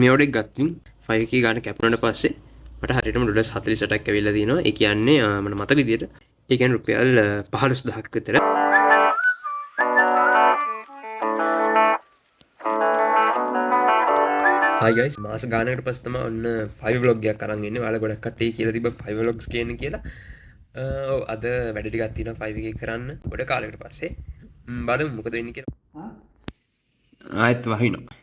මේෝඩෙක් ගත්තින් 5 ගාන කැපනට පස්සේ මට හරිටම $48ක් ඇවිල්ලා තියෙනවා. ඒ කියන්නේ මට මතක විදියට ඒ කියන්නේ රුපියල් 15000ක් විතර. Hi guys, මාස ගානකට පස්සේ තමයි ඔන්න 5 vlog එකක් අරන් ඉන්නේ. ඔයාලා ගොඩක් කට්ටිය කියලා තිබ්බ 5 vlogs කියන කියලා. ඔව් අද වැඩ ටිකක් තියෙනවා 5 එකේ කරන්න. ගොඩ කාලයකට පස්සේ. බලමු මොකද වෙන්නේ කියලා. ආයෙත් වහිනවා.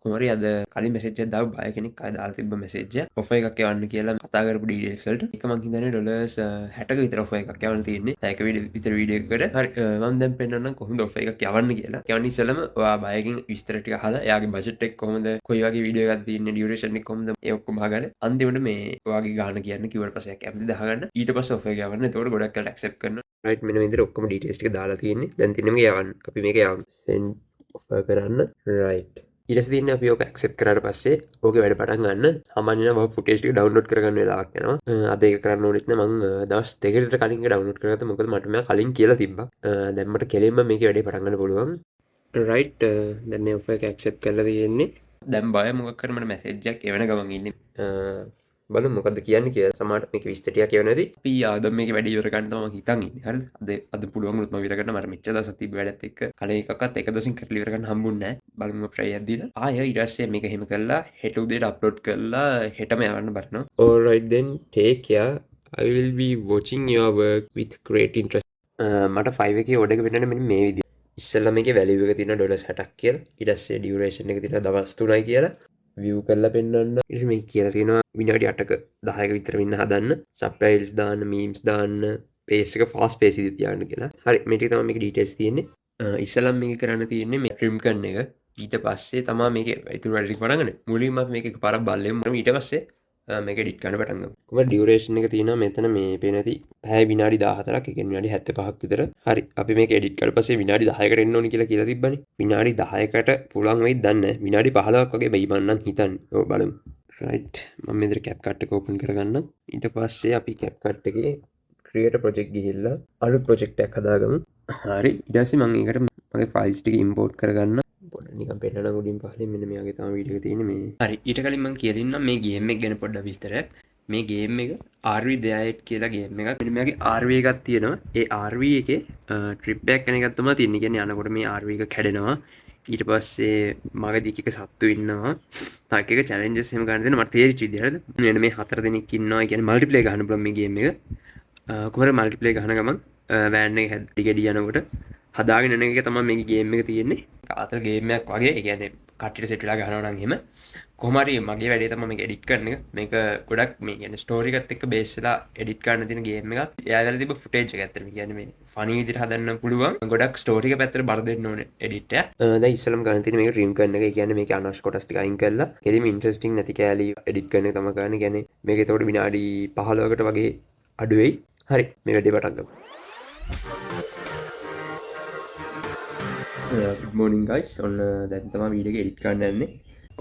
කොමරි අද කලින් මෙසේජ් එකක් දාපු බය කෙනෙක් ආයෙ දාලා තිබ්බ මෙසේජ් එක ඔෆර් එකක් යවන්න කියලා කතා කරපු ඩීටේල්ස් වලට ඒක මං හිතන්නේ ඩොලර්ස් 60ක විතර ඔෆර් එකක් යවන්න තියෙන්නේ. ඒක විතර වීඩියෝ එකකට. හරි මම දැන් පෙන්නන්නම් කොහොමද ඔෆර් එකක් යවන්න කියලා. යවන්න ඉස්සෙල්ලම ඔයා බයකින් විස්තර ටික අහලා එයාගේ බජට් එක කොහොමද කොයි වගේ වීඩියෝ එකක්ද තියෙන්නේ ඩියුරේෂන් එක කොහොමද ඒ ඔක්කොම අහගන්න අන්තිමට මේ ඔයාගේ ගාන කියන්න කිව්වට පස්සේ කැමතිද අහගන්න ඊට පස්සේ ඔෆර් එක යවන්න. එතකොට ගොඩක් අය ඇක්සෙප්ට් කරනවා. රයිට් මෙන්න මේ විදිහට ඔක්කොම ඩීටේල්ස් ටික දාලා තියෙන්නේ. දැන් තියෙන්නේ මේක යවන්න. අපි මේක යවමු. send ඔෆර් කරන්න. රයිට් ඊට පස්සේ තියෙන්නේ අපි ඕක ඇක්සෙප්ට් කරාට පස්සේ ඕකේ වැඩ පටන් ගන්න. සාමාන්‍යයෙන් මම ෆුටේජ් ටික ඩවුන්ලෝඩ් කරගන්න වෙලාවක් යනවා. අද ඒක කරන්න ඕනෙත් නෑ. මම දවස් දෙකකට විතර කලින් ඒක ඩවුන්ලෝඩ් කරගත්තා. මොකද මට මෙයා කලින් කියලා තිබ්බා. දැන් මට කෙලින්ම මේකේ වැඩේ පටන් ගන්න පුළුවන්. රයිට් දැන් මේ ඔෆර් එක ඇක්සෙප්ට් කරලා තියෙන්නේ. දැන් බය මොකක් කර මට මැසේජ් එකක් එවන ගමන් ඉන්නේ. බලමු මොකද්ද කියන්නේ කියලා. සමහරට මේක විස්තර ටිකක් එවන නැති. අපි ආදම් මේකේ වැඩේ ඉවර ගන්න තමයි මම හිතන් ඉන්නේ. හරිද? අද පුළුවන් වුණොත් මම ඉවර කරන්න. මට මෙච්චර දවසක් තිබ්බ වැඩත් එක්ක කලින් එකක්වත් එක දවසින් කරලා ඉවර ගන්න හම්බුන්නේ නැහැ. බලමු try එකක් දීලා. ආයෙ ඊට පස්සේ මේක එහෙම කරලා හෙට උදේට අප්ලෝඩ් කරලා හෙටම යවන්න බලනවා. Alright then take care. I will be watching your work with great interest. මට 5 එකේ ඕඩර් එක වෙන්නන්නේ මෙන්න මේ විදිහට. ඉස්සෙල්ලා මේකේ වැලියු එක තියෙනවා $60ක් කියලා. ඊට පස්සේ ඩියුරේෂන් එක තියෙනවා දවස් 3යි කියලා. view කරලා පෙන්වන්න. ඊට පස්සේ මේක කියලා තියෙනවා විනාඩි 8ක 10ක විතර වෙන්න හදන්න. subtitles දාන්න, memes දාන්න, pace එක fast pace ඉදිරියට තියාගන්න කියලා. හරි මේ ටික තමයි මේකේ details තියෙන්නේ. ඉස්සෙල්ලා මේක කරන්න තියෙන්නේ මේ trim කරන එක. ඊට පස්සේ තමයි මේකේ ඉතුරු වැඩ ටික පටන් ගන්න. මුලින්ම අපි මේක එකපාරක් බලෙමු. ඊට පස්සේ මේක එඩිට් කරන්න පටන් ගමු. කොහොමද ඩියුරේෂන් එක තියෙනවා මෙතන මේ පේන ඇති පැය විනාඩි 14ක් ඒ කියන්නේ විනාඩි 75ක් විතර. හරි අපි මේක එඩිට් කරලා පස්සේ විනාඩි 10කට එන්න ඕනි කියලා තිබ්බනේ. විනාඩි 10කට පුළුවන් වෙයිද දන්නේ නැහැ. විනාඩි 15ක් වගේ වෙයි මම නම් හිතන්නේ. ඔව් බලමු. රයිට් මම මෙතන CapCut එක ඕපන් කරගන්නම්. ඊට පස්සේ අපි CapCut එකේ create project ගිහිල්ලා අලුත් project එකක් හදාගමු. හරි ඊට පස්සේ මම ඒකට මගේ files ටික import කරගන්න. පොඩ්ඩක් නිකන් පෙන්නන උඩින් පහලින් මෙන්න මෙයාගේ තමයි වීඩියෝ එක තියෙන්නේ මේ. හරි ඊට කලින් මම කියලා ඉන්නම් මේ ගේම් එක ගැන පොඩ්ඩක් විස්තරයක්. මේ ගේම් එක RV Diet කියලා ගේම් එකක්. මෙන්න මෙයාගේ RV එකක් තියෙනවා. ඒ RV එකේ ට්‍රිප් එකක් යන එකක් තමයි තියෙන්නේ. කියන්නේ යනකොට මේ RV එක කැඩෙනවා. ඊට පස්සේ මගදී එක සත්තු ඉන්නවා. තව එක චැලෙන්ජස් එහෙම ගන්න දෙන්න මට තේරිච්ච විදිහට. මෙන්න මේ 4 දෙනෙක් ඉන්නවා. කියන්නේ මල්ටිප්ලේ ගහන්න පුළුවන් මේ ගේම් එක. කොහොමද මල්ටිප්ලේ ගහන ගමන් වෑන් එක හැදිගෙඩි යනකොට හදාගෙන යන එක තමයි මේ ගේම් එක තියෙන්නේ. කාත ගේම් එකක් වගේ. ඒ කියන්නේ කට්ටියට සෙට් වෙලා ගහනවා නම් එහෙම කොහොම හරි මගේ වැඩේ තමයි මේක එඩිට් කරන එක. මේක ගොඩක් මේ කියන්නේ ස්ටෝරි එකත් එක්ක බේස් වෙලා එඩිට් කරන්න තියෙන ගේම් එකක්. එයාගල තිබ්බ ෆුටේජ් එක ඇත්තටම කියන්නේ මේ ෆනි විදිහට හදන්න පුළුවන්. ගොඩක් ස්ටෝරි එක පැත්තට බර දෙන්න ඕනේ එඩිට් එක. දැන් ඉස්සෙල්ලම ගන්න තියෙන්නේ මේක ට්‍රිම් කරන එක. ඒ කියන්නේ මේකේ අනවශ්‍ය කොටස් ටික අයින් කරලා කෙලිම ඉන්ටරෙස්ටිං නැති කෑලි එඩිට් කරන එක තමයි කරන්නේ. කියන්නේ මේක එතකොට විනාඩි 15කට වගේ අඩු වෙයි. හරි මේ වැඩේ පටන් ගමු. good morning guys ඔන්න දැන් තමයි වීඩියෝ එක එඩිට් කරන්න යන්නේ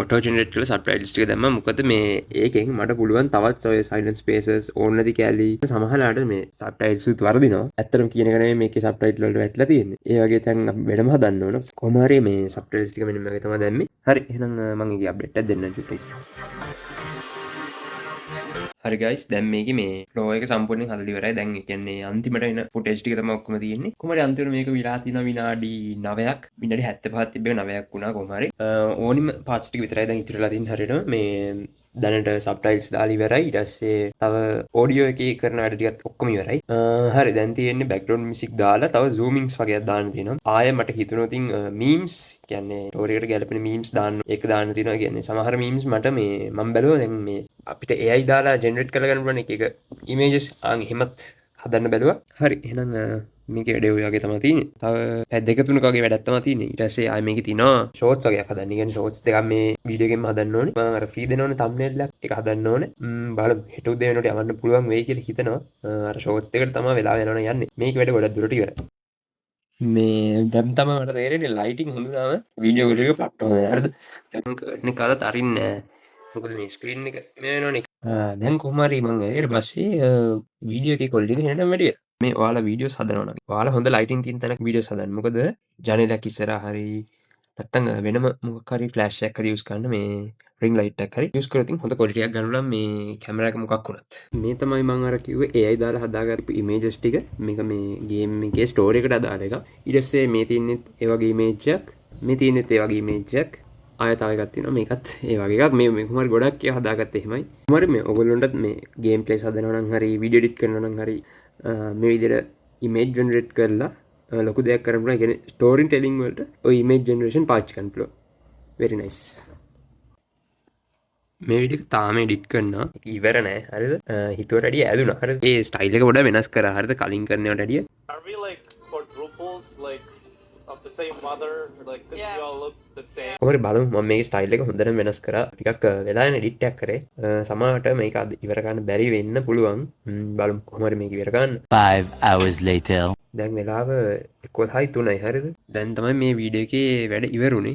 ඔටෝ ජෙනරේට් කරලා සබ්ටයිටල්ස් ටික දැම්මා මොකද මේ ඒකෙන් මට පුළුවන් තවත් ඔය සයිලන්ස් ස්පේසස් ඕන නැති කැලි සමහරලාට මේ සබ්ටයිටල්ස් උත් වරදිනවා ඇත්තටම කියන එක නෙමෙයි මේකේ සබ්ටයිටල් වලට වැටලා තියෙන්නේ ඒ වගේ තැන් අපි වෙනම හදන්න ඕන කොහොම හරි මේ සබ්ටයිටල්ස් ටික මෙන්න මේක තමයි දැම්මේ හරි එහෙනම් මම ඒකේ අප්ඩේට් එකක් දෙන්නම් චුට්ටක් හරි ගයිස් දැන් මේකේ මේ ෆ්ලෝ එක සම්පූර්ණයෙන් හදලා ඉවරයි. දැන් ඒ කියන්නේ අන්තිමට එන ෆුටේජ් ටික තමයි ඔක්කොම තියෙන්නේ. කොහමද අන්තිමට මේක විලා තියෙනවා විනාඩි 9ක්. විනාඩි 75ක් තිබ්බේ 9ක් වුණා කොහම හරි. ඕනිම පාර්ට්ස් ටික විතරයි දැන් ඉතුරුලා තියෙන්නේ හරියට. මේ දැනට සබ්ටයිටල්ස් දාලා ඉවරයි. ඊට පස්සේ තව ඔඩියෝ එකේ කරන වැඩ ටිකත් ඔක්කොම ඉවරයි. හරි දැන් තියෙන්නේ බෑග්ග්‍රවුන්ඩ් මියුසික් දාලා තව zoomings වගේක් දාන්න තියෙනවා. ආයෙ මට හිතුණා ඉතින් memes කියන්නේ ස්ටෝරි එකට ගැලපෙන memes දාන්න ඒක දාන්න තියෙනවා. කියන්නේ සමහර memes මට මේ මම බැලුවා දැන් මේ අපිට AI දාලා ජෙනරේට් කරලා ගන්න පුළුවන් එක ඉමේජස් එහෙමත් හදන්න බැලුවා. හරි එහෙනම් මේකේ වැඩේ ඔය වගේ තමයි තියෙන්නේ. තව පැය දෙක තුනක වගේ වැඩක් තමයි තියෙන්නේ. ඊට පස්සේ ආයෙ මේකේ තියෙනවා ෂෝට්ස් වගේක් හදන්න. කියන්නේ ෂෝට්ස් දෙකක් මේ වීඩියෝ එකෙන්ම හදන්න ඕනේ. මම අර ෆ්‍රී දෙනවනේ thumbnail එකක් ඒක හදන්න ඕනේ. බලමු හෙට උදේ වෙනකොට යවන්න පුළුවන් වෙයි කියලා හිතනවා. අර ෂෝට්ස් දෙකට තමයි වෙලාව යනවනේ යන්නේ. මේක වැඩ ගොඩක් දුරට ඉවරයි. මේ දැන් තමයි මට තේරෙන්නේ ලයිටින් හොඳ නම් වීඩියෝ එක පට්ට හොඳයි. හරිද? දැන් කර්ටන් එක අදත් අරින්නේ නැහැ. මොකද මේ ස්ක්‍රීන් එක මේ වෙනවනේ. දැන් කොහොම හරි මම ඊට පස්සේ වීඩියෝ එකේ ක්වොලිටි එක හෙනටම වැඩි වෙනවා. මේ ඔයාලා වීඩියෝස් හදනවා නම් ඔයාලා හොඳ ලයිටින් තියෙන තැනක වීඩියෝස් හදන්න. මොකද ජනේලයක් ඉස්සරහා හරි නැත්තම් වෙනම මොකක් හරි ෆ්ලෑෂ් එකක් හරි යූස් කරන්න මේ රින් ලයිට් එකක් හරි යූස් කරොත් හොඳ ක්වොලිටි එකක් ගන්න පුළුවන් මේ කැමරා එක මොකක් වුණත්. මේ තමයි මම අර කිව්වේ AI දාලා හදාගත්තු ඉමේජස් ටික. මේක මේ ගේම් එකේ ස්ටෝරි එකට අදාළ එකක්. ඊට පස්සේ මේ තියෙන්නේ ඒ වගේ ඉමේජ් එකක්. මේ තියෙන්නේ ඒ වගේ ඉමේජ් එකක්. ආයතාව එකක් තියෙනවා මේකත් ඒ වගේ එකක් මේ කුමාරි ගොඩක් ඒවා හදාගත්තේ එහෙමයි කුමාරි මේ ඔයගොල්ලොන්ටත් මේ ගේම් ප්ලේස් හදනවා නම් හරි වීඩියෝ එඩිට් කරනවා නම් හරි මේ විදිහට ඉමේජ් ජෙනරේට් කරලා ලොකු දෙයක් කරන්න පුළුවන්. ඒ කියන්නේ ස්ටෝරි ටෙලිං වලට ඔය ඉමේජ් ජෙනරේෂන් පාවිච්චි කරන්න පුළුවන්. very nice. මේ වීඩියෝ එක තාම එඩිට් කරනවා. ඒක ඉවර නෑ. හරිද? හිතුවට වැඩිය ඇදුනා. හරිද? ඒ ස්ටයිල් එක පොඩ්ඩක් වෙනස් කරා. හරිද? කලින් කරනවට වැඩිය. Are we like quadruples, like of the same mother? Like, cause we all look the same. කොහොමද බලමු මම මේ ස්ටයිල් එක හොඳට වෙනස් කරා. ටිකක් වෙලාවෙන් එඩිට් එකක් කරේ. සමහරවිට මේක ඉවර ගන්න බැරි වෙන්න පුළුවන්. බලමු කොහොමද මේක ඉවර ගන්න. 5 hours later. දැන් වෙලාව 11:03යි හරිද? දැන් තමයි මේ වීඩියෝ එකේ වැඩ ඉවරුනේ.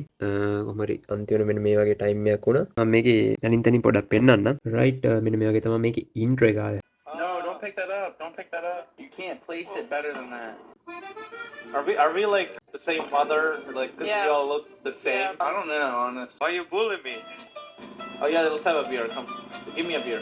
කොහොමරි අන්තිමට මෙන්න මේ වගේ ටයිම් එකක් වුණා. මම මේකේ තනින් තනින් පොඩක් පෙන්නන්නම්. රයිට් මෙන්න මේ වගේ තමයි මේකේ ඉන්ට්‍රෝ එක ආවේ. No, don't pick that up. Don't pick that up. You can't place it better than that. Are we like the same mother? Like, cause we all look the same. I don't know, honest. Why you bullying me? Oh yeah, let's have a beer. Come, give me a beer.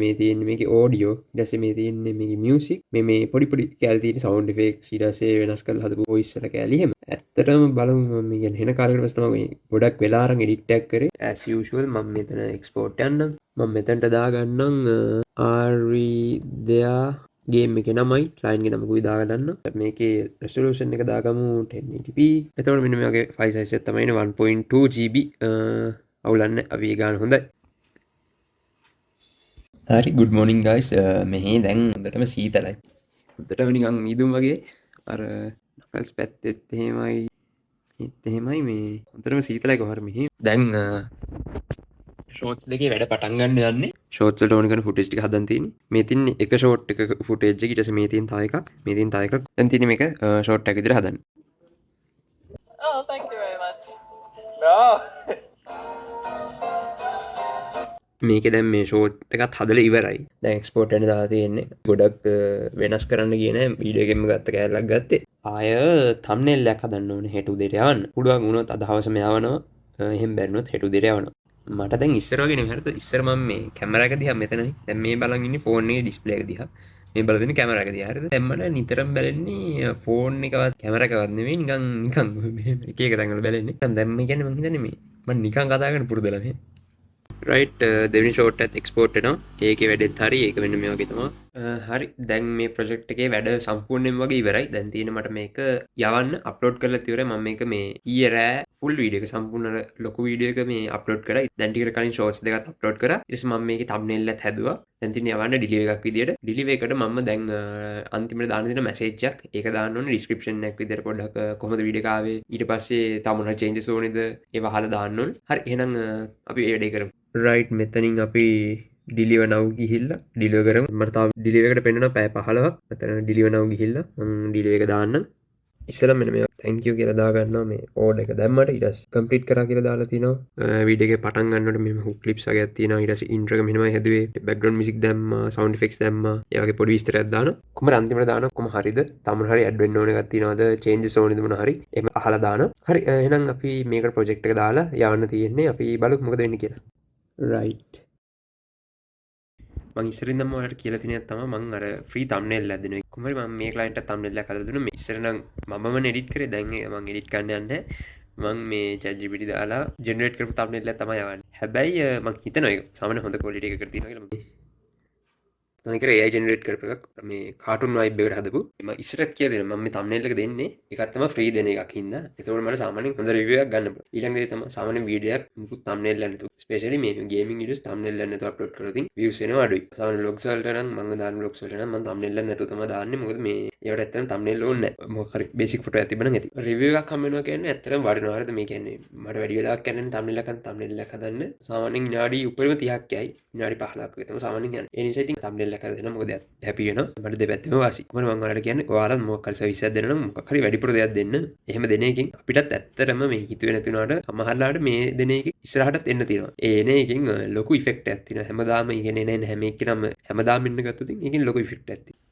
මේ තියෙන්නේ මේකේ audio ඊට පස්සේ මේ තියෙන්නේ මේකේ music මේ පොඩි පොඩි කැලේ තියෙන සවුන්ඩ් ඉෆෙක්ට්ස් ඊට පස්සේ වෙනස් කරලා හදපු වොයිස් වල කැලේ එහෙම ඇත්තටම බලමු මම කියන්නේ හෙන කාලයකට පස්සේ තමයි ගොඩක් වෙලා අරන් එඩිට් එකක් කරේ as usual මම මෙතන එක්ස්පෝර්ට් යන්නම් මම මෙතනට දාගන්නම් RE there ගේම් එකේ නමයි ක්ලයන්ට් ගේ නමකුයි දාගන්න මේකේ රෙසොලූෂන් එක දාගමු 1080p එතකොට මෙන්න මේ වගේ ෆයිල් සයිස් එක තමයි 1.2 GB අවුලන්නේ අපි ගන්න හොඳයි හරි good morning guys මෙහි දැන් හොඳටම සීතලයි හොඳටම නිකන් මීදුම් වගේ අර නකල්ස් පැත්තෙත් එහෙමයි හිත එහෙමයි මේ හොඳටම සීතලයි කොහොම මෙහි දැන් ෂෝට්ස් දෙකේ වැඩ පටන් ගන්න යන්නේ ෂෝට්ස් වලට ඕන කරන ෆුටේජ් ටික හදන් තියෙන්නේ මේ තින්නේ එක ෂෝට් එක ෆුටේජ් එක ඊට පස්සේ මේ තියෙන තව එකක් මේ තියෙන තව එකක් දැන් තියෙන්නේ මේක ෂෝට් එකක් විදිහට හදන්න Oh, thank you very much. No. මේකේ දැන් මේ ෂෝට් එකත් හදලා ඉවරයි. දැන් එක්ස්පෝර්ට් වෙන්න දාලා තියෙන්නේ. ගොඩක් වෙනස් කරන්න ගියේ නෑ. වීඩියෝ එකෙන්ම ගත්ත කෑල්ලක් ගත්තේ. ආය තම්බ්නේල් එකක් හදන්න ඕනේ හෙට උදේට යවන්න. පුළුවන් වුණොත් අද හවසම යවනවා. එහෙම බැරිනොත් හෙට උදේට යවනවා. මට දැන් ඉස්සර වගේ නෙමෙයි හරිද? ඉස්සර මම මේ කැමරා එක දිහා මෙතනයි. දැන් මේ බලන් ඉන්නේ ෆෝන් එකේ ඩිස්ප්ලේ එක දිහා. මේ බලලා ඉන්නේ කැමරා එක දිහා හරිද? දැන් මට නිතරම බැලෙන්නේ ෆෝන් එකවත් කැමරා එකවත් නෙමෙයි නිකන් එක එක තැන්වල බැලෙන්නේ. දැන් මේ කියන්නේ මම හිතන්නේ මේ මම නිකන් කතා කරන පුරුදුලා මේ. රයිට් දෙවනි ෂෝට් එකත් එක්ස්පෝර්ට් වෙනවා. ඒකේ වැඩෙත් හරි. ඒක වෙන්න මේ වගේ තමයි. හරි. දැන් මේ ප්‍රොජෙක්ට් එකේ වැඩ සම්පූර්ණයෙන්ම වගේ ඉවරයි. දැන් තියෙන මට මේක යවන්න අප්ලෝඩ් කරලා ඉවරයි. මම මේක මේ ඊයේ රෑ ෆුල් වීඩියෝ එක සම්පූර්ණ ලොකු වීඩියෝ එක මේ අප්ලෝඩ් කරා. දැන් ටිකට කලින් ෂෝට්ස් දෙකක් අප්ලෝඩ් කරා. ඊට පස්සේ මම මේකේ තම්බ්නේල් එකත් හැදුවා. දැන් තියෙන යවන්න ඩිලිවර් එකක් විදියට. ඩිලිවර් එකට මම දැන් අන්තිමට දාන්න දෙන මැසේජ් එකක්. ඒක දාන්න ඕනේ ඩිස්ක්‍රිප්ෂන් එකක් විදියට පොඩ්ඩක් කොහොමද වීඩියෝ එක ආවේ. ඊට පස්සේ තව මොනවා චේන්ජස් ඕනේද ඒව අහලා දාන්න ඕනේ. හරි. එහෙනම් අපි ඒ වැඩේ කරමු. රයිට් මෙතනින් අපි ඩිලිව නව් ගිහිල්ලා ඩිලිව කරමු මට තාම ඩිලිව එකට පෙන්වනවා පැය 15ක් මෙතන ඩිලිව නව් ගිහිල්ලා මම ඩිලිව එක දාන්නම් ඉස්සෙල්ලා මෙන්න මේ thank you කියලා දා ගන්නවා මේ කෝඩ් එක දැම්මට ඊට පස්සේ කම්ප්ලීට් කරා කියලා දාලා තිනවා වීඩියෝ එකේ පටන් ගන්නකොට මෙහෙම හුක් ක්ලිප්ස් වගේක් තියෙනවා ඊට පස්සේ ඉන්ට්‍රෝ එක මෙහෙමයි හැදුවේ බෑග්ග්‍රවුන්ඩ් මියුසික් දැම්මා සවුන්ඩ් ඉෆෙක්ට්ස් දැම්මා ඒ වගේ පොඩි විස්තරයක් දානවා කොහමද අන්තිමට දානවා කොහම හරිද තමුන් හරි ඇඩ් වෙන්න ඕන එකක් තියෙනවද චේන්ජස් ඕනේද මොන හරි එහෙම අහලා දානවා හරි එහෙනම් අපි මේකට ප්‍රොජෙක්ට් එක දාලා යවන්න තියෙන්නේ අපි බලමු මොකද වෙන්නේ කියලා රයිට් මං ඉස්සරින්දම ඔයාලට කියලා තියෙන තමයි මං අර ෆ්‍රී තම්බ්නේල් එකක් දෙනවා. කොහොමද මම මේ ක්ලයන්ට් එක තම්බ්නේල් එකක් හදලා දුන්නා. මේ ඉස්සර නම් මමම එඩිට් කරේ. දැන් මං එඩිට් කරන්න යන්නේ මං මේ ChatGPT දාලා ජෙනරේට් කරපු තම්බ්නේල් එක තමයි යවන්නේ. හැබැයි මං හිතනවා ඒක සාමාන්‍ය හොඳ ක්වොලිටි එකකට තියෙනවා කියලා. මම AI ජෙනරේට් කරපු එකක් මේ කාටුන් වයිබ් එකකට හදපු. මම ඉස්සරත් කියලා දෙනවා මම මේ තම්බ්නේල් එක දෙන්නේ. ඒකත් තමයි ෆ්‍රී දෙන එකක් හින්දා. ඒතකොට මට සාමාන්‍යයෙන් හොඳ රිවිව් එකක් ගන්න පුළුවන්. ඊළඟ දේ තමයි සාමාන්‍ය වීඩියෝ එකක් මුකුත් තම්බ්නේල් එකක් නැතුව. ස්පෙෂලි මේ ගේමින් වීඩියෝස් තම්බ්නේල් එකක් නැතුව අප්ලෝඩ් කරලා තින් views එනවා අඩුයි. සාමාන්‍ය vlogs වලට නම් මම දාන vlogs වලට නම් මම තම්බ්නේල් එකක් නැතුව තමයි දාන්නේ. මොකද මේ ඒවට ඇත්තටම තම්බ්නේල් ඕනේ නැහැ. මොකක් හරි බේසික් ෆොටෝ එකක් තිබුණා නම් ඇති. රිවිව් එකක් හම්බ වෙනවා කියන්නේ ඇත්තටම වටිනවා. හරිද මේ කියන්නේ මට වැඩි වෙලාවක් යන්නේ තම්බ්නේල් එකක් හදන්න. සාමාන්‍යයෙන් විනාඩි උඩරිම 30ක් යයි. විනාඩි 15ක් වගේ තමයි සාමාන්‍යයෙන් යන්නේ. ඒ නිසා ඉතින් තම්බ්නේල් එකක් හදන්න මොකද හැපි වෙනවා. මට දෙපැත්තම වාසි. මම ඔයාලට කියන්නේ ඔයාලා මොකක් හරි සර්විස් එකක් දෙන්න නම් මොකක් හරි වැඩිපුර දෙයක් දෙන්න. එහෙම දෙන එකෙන් අපිටත් ඇත්තටම මේ හිතුවේ නැති වුණාට සමහරලාට මේ දෙන එකේ ඉස්සරහටත් එන්න තියෙනවා. ඒ එන එකෙන් ලොකු ඉෆෙක්ට් එකක් තියෙනවා. හැමදාම ඉගෙන එන හැම එක්කෙනම හැමදාම ඉන්න ගත්තොත් ඒකෙන් ලොකු ඉෆෙක්ට් එකක් තියෙනවා.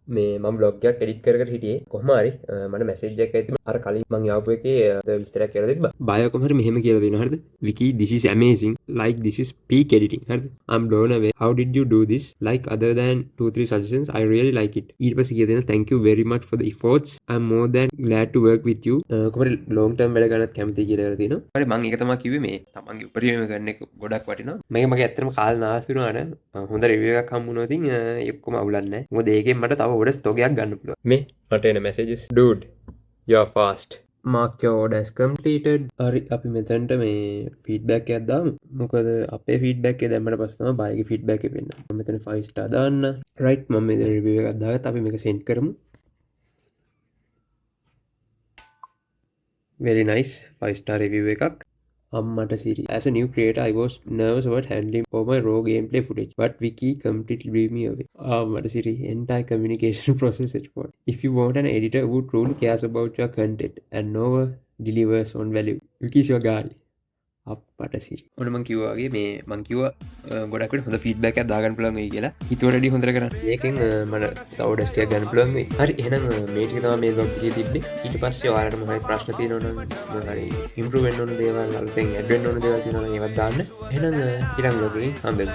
මේ මම බ්ලොග් එකක් එඩිට් කර හිටියේ කොහොම හරි මට මැසේජ් එකක් ඇවිත් අර කලින් මම යාපු එකේ විස්තරයක් කියලා තිබ්බා. බයෝ කොහොම හරි මෙහෙම කියලා දෙනවා හරිද? Wiki this is amazing like this is peak editing හරිද? I'm blown away. How did you do this? Like other than 2-3 suggestions I really like it. ඊට පස්සේ කියලා දෙනවා thank you very much for the efforts. I'm more than glad to work with you. කොහොම හරි long term වැඩ ගන්නත් කැමතියි කියලා තියෙනවා. හරි මම ඒක තමයි කිව්වේ මේ තමන්ගේ උපරිමයෙන් කරන එක ගොඩක් වටිනවා. මගේ ඇත්තටම කාල නාස්ති වුණාට හොඳ රිවිව් එකක් හම්බුනොත් ඉතින් ඔක්කොම අවුලක් නැහැ. මොකද ඒකෙන් මට තව ඔඩස් තෝගයක් ගන්න පුළුවන්. මේ මට එන messages dude you are fast. Mark your order as completed. හරි අපි මෙතනට මේ feedback එකක් දාමු. මොකද අපේ feedback එක දැම්මට පස්සේ තමයි බායිගේ feedback එක වෙන්නේ. මම මෙතන 5 star දාන්න. right මම මේ review එකක් දාගත්තා. අපි මේක send කරමු. very nice 5 star review එකක්. අම්මට Siri. As a new creator, I was nervous about handling all my raw gameplay footage, but Wiki completely blew me away. Ammata Siri, entire communication process is for. If you want an editor who truly cares about your content and never delivers on value, Wiki is your guy. අපට Siri. ඔන්න මං කිව්වා වගේ මේ මං කිව්වා ගොඩක් වෙන හොඳ ෆීඩ්බැක් එකක් දාගන්න පුළුවන් වෙයි කියලා. හිතුවට වැඩි හොඳට කරන්න. මේකෙන් මට තව ඩස්ට් එකක් ගන්න පුළුවන් වෙයි. හරි එහෙනම් මේ ටික තමයි මේ බ්ලොග් එකේ තිබ්බේ. ඊට පස්සේ ඔයාලට මොකක්ද ප්‍රශ්න තියෙනවනම් මොකක් හරි ඉම්ප්‍රූව් වෙන්න ඕන දේවල් අලුතෙන් ඇඩ් වෙන්න ඕන දේවල් තියෙනවා නම් ඒවත් දාන්න. එහෙනම් ඊළඟ බ්ලොග් එකෙන් හම්බෙමු.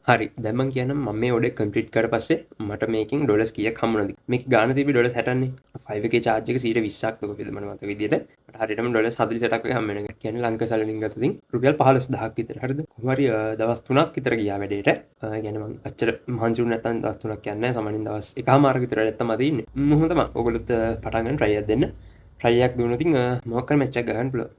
හරි දැන් මම කියන්නම් මම මේ ඔඩේ කම්ප්ලීට් කරලා පස්සේ මට මේකෙන් ඩොලර්ස් කීයක් හම්බුණාද මේක ගාන තිබි ඩොලර්ස් 60න්නේ 5 එකේ charge එක 120ක් තෝ කොහෙද මම මතක විදියට මට හරියටම ඩොලර්ස් 48ක් වගේ හම්බ වෙනවා කියන්නේ ලංකා සල්ලින් ගත්තොතින් රුපියල් 15000ක් විතර හරිද කොහොම හරි දවස් 3ක් විතර ගියා වැඩේට කියන්නේ මම අච්චර මහන්සි වුණ නැත්නම් දවස් 3ක් යන්නේ නැහැ සාමාන්‍යයෙන් දවස් එකමාරක විතර වැඩක් තමයි තියෙන්නේ මොහොම තමයි ඔයගොල්ලොත් පටන් ගන්න try එකක් දෙන්න try එකක් දුන්නොත් ඉතින් මොකක් කරේ මැච් එකක් ගන්න පුළුවන්